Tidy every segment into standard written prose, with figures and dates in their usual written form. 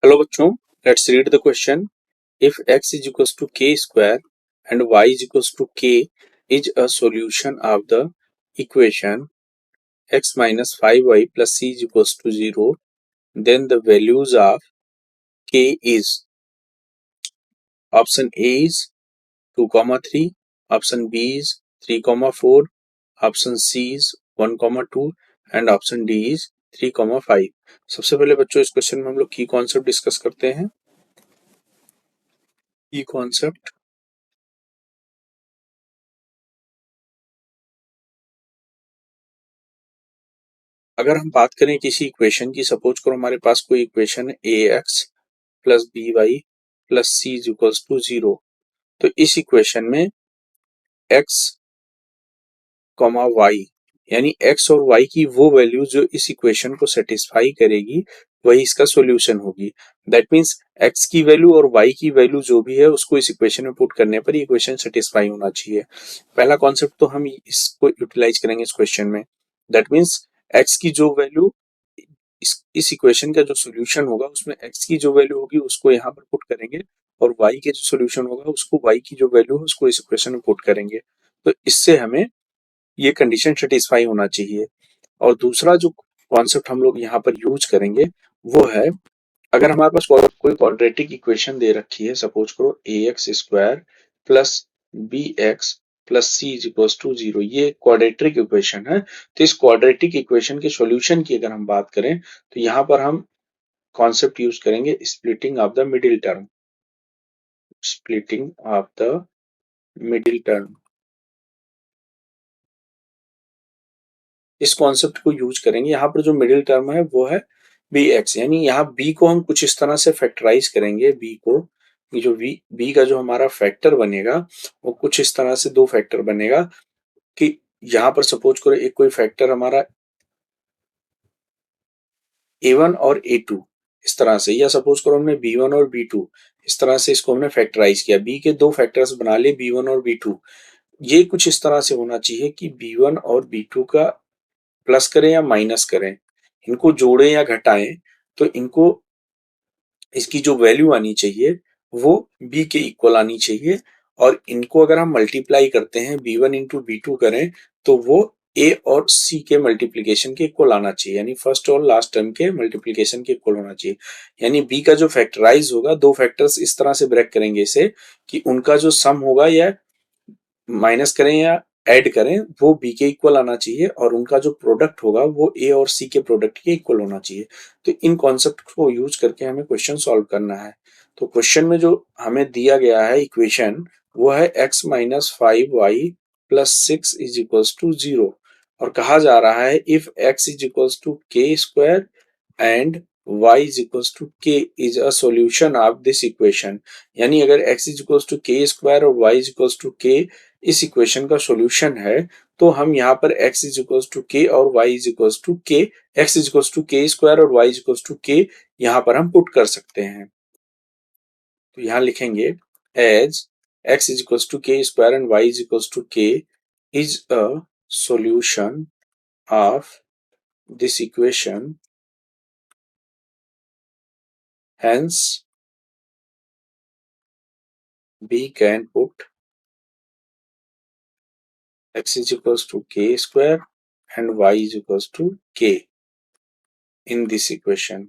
Hello बच्चों, let's read the question. If x is equals to k square and y is equals to k is a solution of the equation x minus 5y plus c is equals to 0, then the values of k is option A is 2 comma 3, option B is 3 comma 4, option C is 1 comma 2 and option D is 3 comma 5. सबसे पहले बच्चों इस question में हम लोग की concept discuss करते हैं. की कॉन्सेप्ट अगर हम बात करें किसी इक्वेशन की, सपोज करो हमारे पास कोई इक्वेशन है a x plus b y plus c is equals to 0. तो इस इक्वेशन में एक्स कॉमा वाई यानी एक्स और वाई की वो वैल्यू जो इस इक्वेशन को सेटिस्फाई करेगी वही इसका सॉल्यूशन होगी. दैट मींस एक्स की वैल्यू और वाई की वैल्यू जो भी है उसको इस इक्वेशन में पुट करने पर इक्वेशन सेटिस्फाई होना चाहिए. पहला कॉन्सेप्ट तो हम इसको यूटिलाइज करेंगे इस क्वेश्चन में. दैट मींस एक्स की जो वैल्यू इस इक्वेशन का जो सॉल्यूशन होगा उसमें एक्स की जो वैल्यू होगी उसको यहाँ पर पुट करेंगे और वाई के जो सॉल्यूशन होगा उसको वाई की जो वैल्यू है उसको इस इक्वेशन में पुट करेंगे. तो इससे हमें ये कंडीशन सेटिस्फाई होना चाहिए. और दूसरा जो कॉन्सेप्ट हम लोग यहाँ पर यूज करेंगे वो है, अगर हमारे पास कोई क्वाड्रेटिक इक्वेशन दे रखी है, सपोज करो a x square plus b x plus c is equal to 0, ये क्वाड्रेटिक इक्वेशन है. तो इस क्वाड्रेटिक इक्वेशन के सॉल्यूशन की अगर हम बात करें तो यहाँ पर हम कॉन्सेप्ट यूज करेंगे splitting of the middle term. Splitting of the middle term, इस कॉन्सेप्ट को यूज करेंगे. यहाँ पर जो मिडिल टर्म है वो है बी एक्स, यानी यहाँ बी को हम कुछ इस तरह से फैक्टराइज करेंगे. बी को जो बी का जो हमारा फैक्टर बनेगा वो कुछ इस तरह से दो फैक्टर बनेगा कि यहाँ पर सपोज करो एक कोई फैक्टर हमारा a1 और a2 इस तरह से, या सपोज करो हमने b1 और b2 इस तरह से इसको हमने फैक्टराइज किया. b के दो फैक्टर्स बना लिए b1 और b2. ये कुछ इस तरह से होना चाहिए कि b1 और b2 का प्लस करें या माइनस करें, इनको जोड़ें या घटाएं, तो इनको इसकी जो वैल्यू आनी चाहिए वो b के इक्वल आनी चाहिए. और इनको अगर हम मल्टीप्लाई करते हैं b1 इंटू b2 करें तो वो a और c के मल्टीप्लीकेशन के इक्वल आना चाहिए, यानी फर्स्ट और लास्ट टर्म के मल्टीप्लीकेशन के इक्वल होना चाहिए. यानी b का जो फैक्टराइज होगा, दो फैक्टर्स इस तरह से ब्रेक करेंगे इसे कि उनका जो सम होगा या माइनस करें या ऐड करें वो b के इक्वल आना चाहिए और उनका जो प्रोडक्ट होगा वो a और c के प्रोडक्ट के इक्वल होना चाहिए. तो इन कॉन्सेप्ट को यूज करके हमें क्वेश्चन सॉल्व करना है. तो क्वेश्चन में जो हमें दिया गया है इक्वेशन वो है x minus 5y plus 6 is equals to 0 और कहा जा रहा है if x is equals to k square and y is equals to k is a solution of this equation. यानी अगर x is equals to k square और y is equals to k इस equation का solution है तो हम यहाँ पर x is equals to k और y is equals to k, x is equals to k square और y is equals to k यहाँ पर हम पुट कर सकते हैं. तो यहाँ लिखेंगे as x is equals to k square and y is equals to k is a solution of this equation, hence we can put x is equals to k square and y is equals to k in this equation.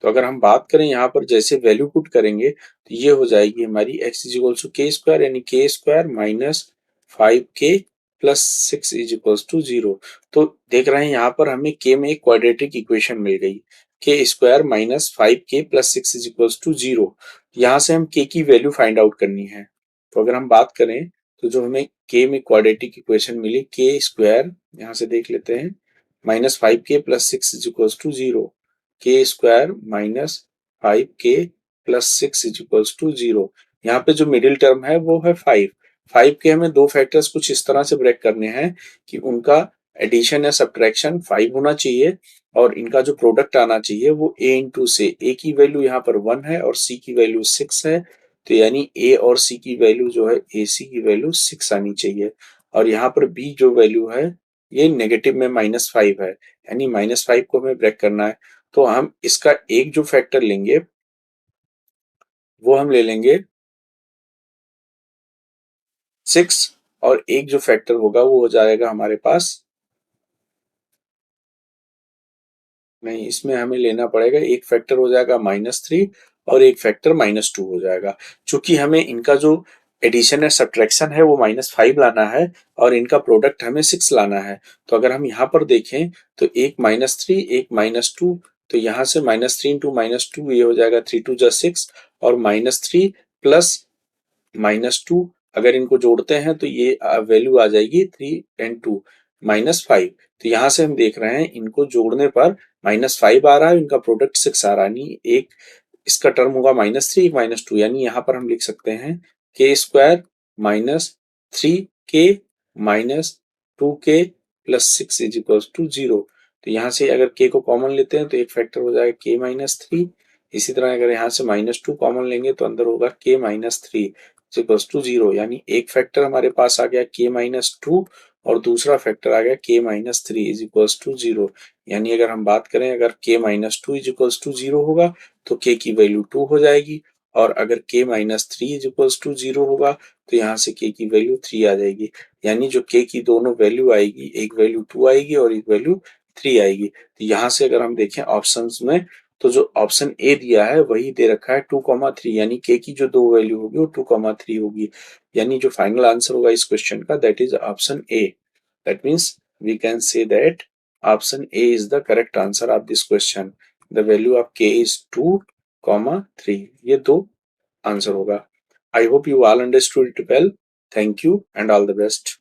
तो अगर हम बात करें यहाँ पर जैसे value put करेंगे तो ये हो जाएगी हमारी x is equals to K square यानी K square minus 5k plus 6 is equals to 0. तो देख रहे हैं यहाँ पर हमें k में एक क्वाड्रेटिक इक्वेशन मिल गई, K square minus 5k plus 6 is equals to 0. यहाँ से हम k की वैल्यू फाइंड आउट करनी है. तो अगर हम बात करें तो जो हमें k में क्वाड्रेटिक इक्वेशन मिली, के स्क्वायर यहाँ से देख लेते हैं minus 5k plus 6 is equals to 0, K square minus 5k plus 6 is equals to 0. यहाँ पे जो मिडिल टर्म है वो है 5. 5 के हमें दो फैक्टर्स कुछ इस तरह से ब्रेक करने हैं कि उनका एडिशन या सब्ट्रैक्शन 5 होना चाहिए और इनका जो प्रोडक्ट आना चाहिए वो a इंटू से, a की वैल्यू यहाँ पर 1 है और c की वैल्यू 6 है. तो यानी a और c की वैल्यू जो है ac की वैल्यू 6 आनी चाहिए और यहाँ पर b जो वैल्यू है ये नेगेटिव में -5 है. यानी -5 को हमें ब्रेक करना है। तो हम इसका एक जो फैक्टर लेंगे वो हम ले लेंगे 6 और एक जो फैक्टर होगा वो हो जाएगा हमारे पास, नहीं इसमें हमें लेना पड़ेगा, एक फैक्टर हो जाएगा -3 और एक फैक्टर -2 हो जाएगा। चूंकि हमें इनका जो एडिशन है सब्ट्रैक्शन है वो -5 लाना है और इनका प्रोडक्ट हमें 6 लाना है। तो अगर हम यहाँ पर देखें तो एक -3 एक -2, तो यहाँ से -3 इंटू -2 ये हो जाएगा 3 2 जा 6 और -3 प्लस -2 अगर इनको जोड़ते हैं तो ये वैल्यू आ जाएगी 3 एंड 2 -5। तो यहाँ से हम देख रहे हैं इनको जोड़ने पर -5 आ रहा है, इनका प्रोडक्ट 6 आ रहा है, यानी एक इसका टर्म होगा -3 -2, यानी यहाँ पर हम लिख सकते हैं K square -3k -2k plus 6 is equal to 0। तो यहाँ से अगर k को कॉमन लेते हैं तो एक फैक्टर हो जाएगा k -3, इसी तरह अगर यहाँ से -2 कॉमन लेंगे तो अंदर होगा k -3 इक्वल्स टू 0, यानी एक फैक्टर हमारे पास आ गया k -2 और दूसरा फैक्टर आ गया k -3 इज इक्वल्स टू 0। यानी अगर हम बात करें अगर k -2 इज इक्वल्स टू 0 होगा तो k की वैल्यू 2 हो जाएगी और अगर k -3 इज इक्वल्स टू 0 होगा तो यहाँ से k की वैल्यू 3 आ जाएगी। यानी जो k की दोनों वैल्यू आएगी, एक वैल्यू 2 आएगी और एक वैल्यू 3 आएगी। तो यहाँ से अगर हम देखें ऑप्शंस में तो जो ऑप्शन ए दिया है वही दे रखा है 2,3, यानी के की जो दो वैल्यू होगी वो 2,3 होगी। यानी जो फाइनल आंसर होगा इस क्वेश्चन का that is option A. That means we can say that option A is the correct answer of this question. The value of K is 2,3। ये दो आंसर होगा। I hope you all understood it well. Thank you and all the best.